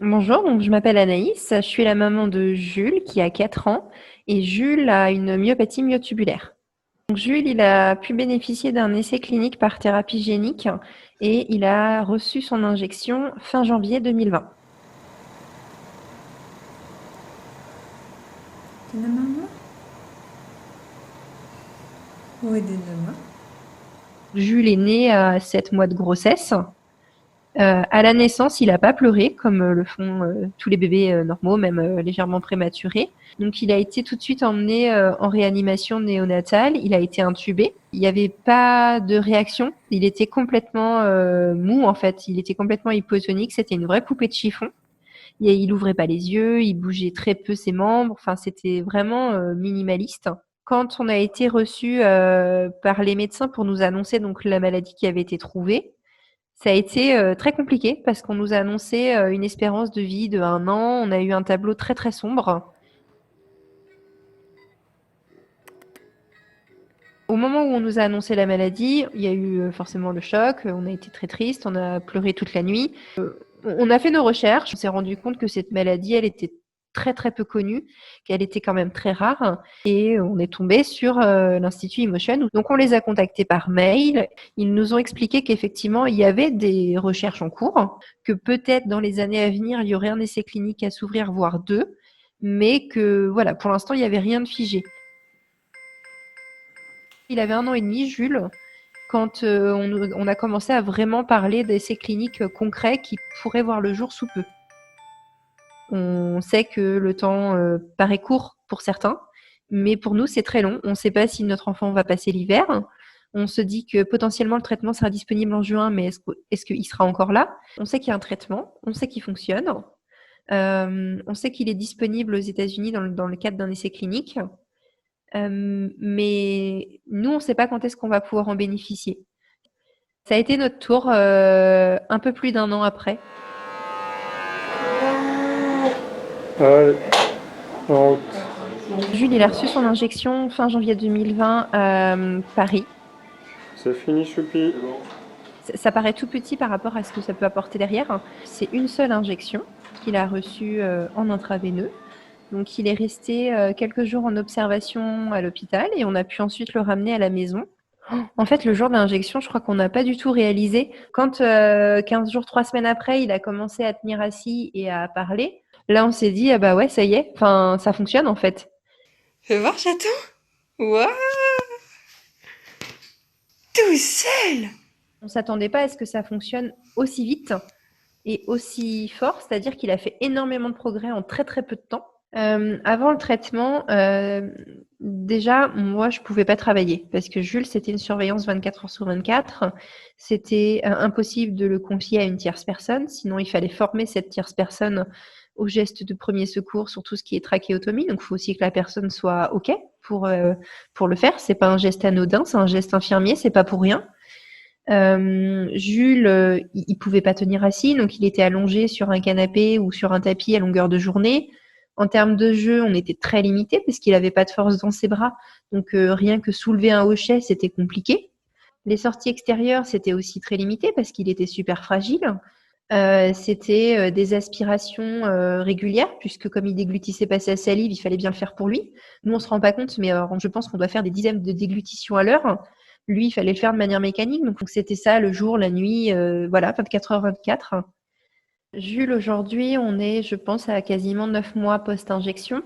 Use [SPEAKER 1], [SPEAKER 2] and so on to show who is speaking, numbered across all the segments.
[SPEAKER 1] Bonjour, donc je m'appelle Anaïs, je suis la maman de Jules qui a 4 ans et Jules a une myopathie myotubulaire. Donc Jules, il a pu bénéficier d'un essai clinique par thérapie génique et il a reçu son injection fin janvier 2020.
[SPEAKER 2] Dina mama? Oui, dina.
[SPEAKER 1] Jules est né à 7 mois de grossesse. À la naissance, il n'a pas pleuré comme le font tous les bébés normaux, même légèrement prématurés. Donc, il a été tout de suite emmené en réanimation néonatale. Il a été intubé. Il n'y avait pas de réaction. Il était complètement mou, en fait. Il était complètement hypotonique. C'était une vraie poupée de chiffon. Il ouvrait pas les yeux, il bougeait très peu ses membres. Enfin, c'était vraiment minimaliste. Quand on a été reçu par les médecins pour nous annoncer donc la maladie qui avait été trouvée, ça a été très compliqué parce qu'on nous a annoncé une espérance de vie de 1 an. On a eu un tableau très très sombre. Au moment où on nous a annoncé la maladie, il y a eu forcément le choc. On a été très triste, on a pleuré toute la nuit. On a fait nos recherches. On s'est rendu compte que cette maladie, elle était très très peu connue, qu'elle était quand même très rare. Et on est tombé sur l'Institut Emotion. Donc on les a contactés par mail. Ils nous ont expliqué qu'effectivement, il y avait des recherches en cours, que peut-être dans les années à venir, il y aurait un essai clinique à s'ouvrir, voire deux, mais que voilà, pour l'instant, il n'y avait rien de figé. Il avait 1 an et demi, Jules, quand on a commencé à vraiment parler d'essais cliniques concrets qui pourraient voir le jour sous peu. On sait que le temps paraît court pour certains, mais pour nous, c'est très long. On ne sait pas si notre enfant va passer l'hiver. On se dit que potentiellement le traitement sera disponible en juin, mais est-ce qu'il sera encore là? On sait qu'il y a un traitement, on sait qu'il fonctionne, on sait qu'il est disponible aux États-Unis dans le cadre d'un essai clinique, mais nous, on ne sait pas quand est-ce qu'on va pouvoir en bénéficier. Ça a été notre tour un peu plus d'1 an après.
[SPEAKER 3] Allez, en route.
[SPEAKER 1] Jules, il a reçu son injection fin janvier 2020 à Paris.
[SPEAKER 3] C'est fini, choupi.
[SPEAKER 1] Ça paraît tout petit par rapport à ce que ça peut apporter derrière. C'est une seule injection qu'il a reçue en intraveineux. Donc, il est resté quelques jours en observation à l'hôpital et on a pu ensuite le ramener à la maison. En fait, le jour de l'injection, je crois qu'on n'a pas du tout réalisé. Quand 15 jours, 3 semaines après, il a commencé à tenir assis et à parler, là, on s'est dit, ah bah ouais, ça y est, enfin, ça fonctionne en fait.
[SPEAKER 2] Fais voir, chaton. Waouh. Tout seul.
[SPEAKER 1] On s'attendait pas à ce que ça fonctionne aussi vite et aussi fort, c'est-à-dire qu'il a fait énormément de progrès en très très peu de temps. Avant le traitement, déjà, moi, je pouvais pas travailler parce que Jules, c'était une surveillance 24 heures sur 24. C'était impossible de le confier à une tierce personne, sinon il fallait former cette tierce personne aux gestes de premier secours sur tout ce qui est trachéotomie. Donc, il faut aussi que la personne soit OK pour le faire. C'est pas un geste anodin, c'est un geste infirmier, c'est pas pour rien. Jules, il pouvait pas tenir assis, donc il était allongé sur un canapé ou sur un tapis à longueur de journée. En termes de jeu, on était très limité parce qu'il avait pas de force dans ses bras, donc rien que soulever un hochet, c'était compliqué. Les sorties extérieures, c'était aussi très limité parce qu'il était super fragile. C'était des aspirations régulières, puisque comme il déglutissait pas sa salive, il fallait bien le faire pour lui. Nous, on se rend pas compte, mais je pense qu'on doit faire des dizaines de déglutitions à l'heure. Lui, il fallait le faire de manière mécanique, donc c'était ça le jour, la nuit, voilà, 24h24. Jules, aujourd'hui, on est, je pense, à quasiment 9 mois post-injection.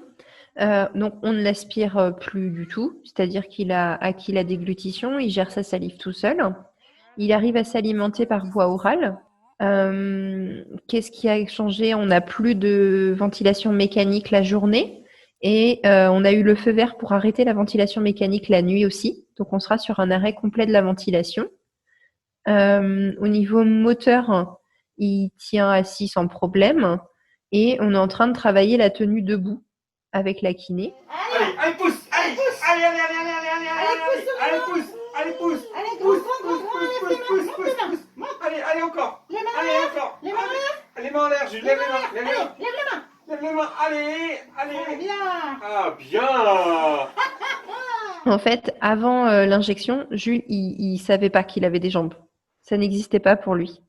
[SPEAKER 1] Donc on ne l'aspire plus du tout, c'est-à-dire qu'il a acquis la déglutition, il gère sa salive tout seul. Il arrive à s'alimenter par voie orale. Qu'est-ce qui a changé? On n'a plus de ventilation mécanique la journée et on a eu le feu vert pour arrêter la ventilation mécanique la nuit aussi. Donc on sera sur un arrêt complet de la ventilation. Au niveau moteur, il tient assis sans problème et on est en train de travailler la tenue debout avec la kiné.
[SPEAKER 4] Allez, allez, pousse, allez, allez, allez, allez, allez, allez, allez, allez, pousse, allez, pousse, pousse, pousse, pousse, pousse, pousse, pousse, allez, allez, encore, allez, encore, les mains en l'air, Jules, lève les mains, lève les mains, lève les mains, allez, allez, ah, bien.
[SPEAKER 1] En fait, avant l'injection, Jules, il savait pas qu'il avait des jambes. Ça n'existait pas pour lui.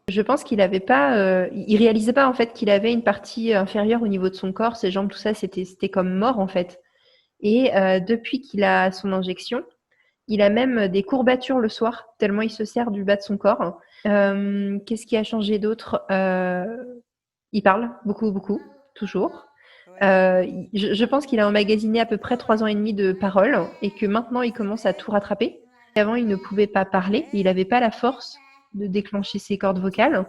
[SPEAKER 1] Je pense qu'il avait pas, il réalisait pas en fait qu'il avait une partie inférieure au niveau de son corps, ses jambes, tout ça, c'était comme mort en fait. Et depuis qu'il a son injection, il a même des courbatures le soir, tellement il se sert du bas de son corps. Qu'est-ce qui a changé d'autre? Il parle beaucoup, beaucoup, toujours. Je pense qu'il a emmagasiné à peu près 3 ans et demi de paroles et que maintenant il commence à tout rattraper. Avant, il ne pouvait pas parler, il n'avait pas la force de déclencher ses cordes vocales.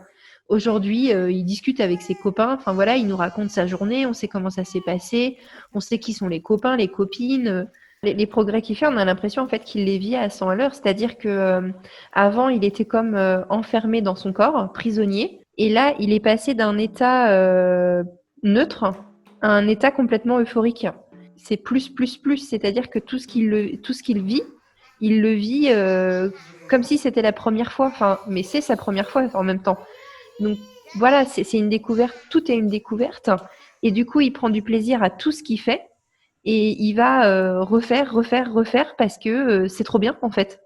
[SPEAKER 1] Aujourd'hui, il discute avec ses copains. Enfin voilà, il nous raconte sa journée, on sait comment ça s'est passé, on sait qui sont les copains, les copines. Les progrès qu'il fait, on a l'impression en fait qu'il les vit à 100 à l'heure. C'est-à-dire que avant, il était comme enfermé dans son corps, prisonnier. Et là, il est passé d'un état neutre à un état complètement euphorique. C'est plus, plus, plus. C'est-à-dire que tout ce qu'il vit, il le vit comme si c'était la première fois. Enfin, mais c'est sa première fois en même temps. Donc voilà, c'est une découverte. Tout est une découverte. Et du coup, il prend du plaisir à tout ce qu'il fait. Et il va refaire, refaire, refaire parce que c'est trop bien en fait.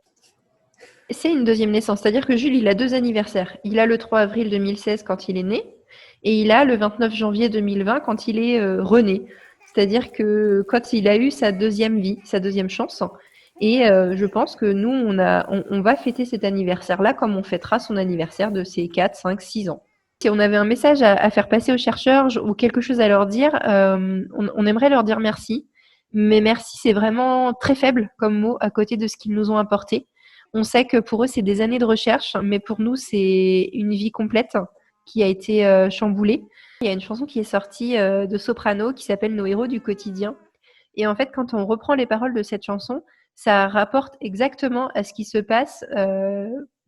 [SPEAKER 1] C'est une deuxième naissance, c'est-à-dire que Jules, il a 2 anniversaires. Il a le 3 avril 2016 quand il est né et il a le 29 janvier 2020 quand il est rené. C'est-à-dire que quand il a eu sa deuxième vie, sa deuxième chance. Et je pense que nous, on va fêter cet anniversaire-là comme on fêtera son anniversaire de ses 4, 5, 6 ans. Si on avait un message à faire passer aux chercheurs ou quelque chose à leur dire, on aimerait leur dire merci. Mais merci, c'est vraiment très faible comme mot à côté de ce qu'ils nous ont apporté. On sait que pour eux, c'est des années de recherche, mais pour nous, c'est une vie complète qui a été chamboulée. Il y a une chanson qui est sortie de Soprano qui s'appelle Nos héros du quotidien. Et en fait, quand on reprend les paroles de cette chanson, ça rapporte exactement à ce qui se passe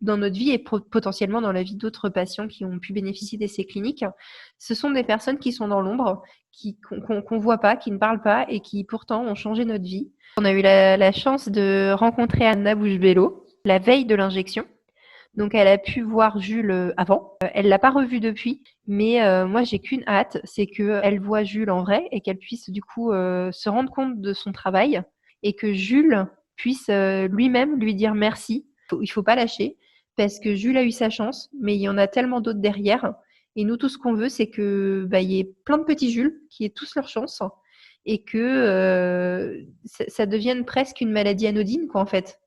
[SPEAKER 1] dans notre vie et potentiellement dans la vie d'autres patients qui ont pu bénéficier d'essais cliniques. Ce sont des personnes qui sont dans l'ombre, qu'on voit pas, qui ne parlent pas et qui pourtant ont changé notre vie. On a eu la chance de rencontrer Anna Bouche-Bello la veille de l'injection. Donc elle a pu voir Jules avant. Elle l'a pas revu depuis, mais moi j'ai qu'une hâte, c'est qu'elle voit Jules en vrai et qu'elle puisse du coup se rendre compte de son travail et que Jules puisse lui-même lui dire merci. Il faut pas lâcher parce que Jules a eu sa chance, mais il y en a tellement d'autres derrière. Et nous, tout ce qu'on veut, c'est que y ait plein de petits Jules qui aient tous leur chance et que ça devienne presque une maladie anodine, quoi, en fait.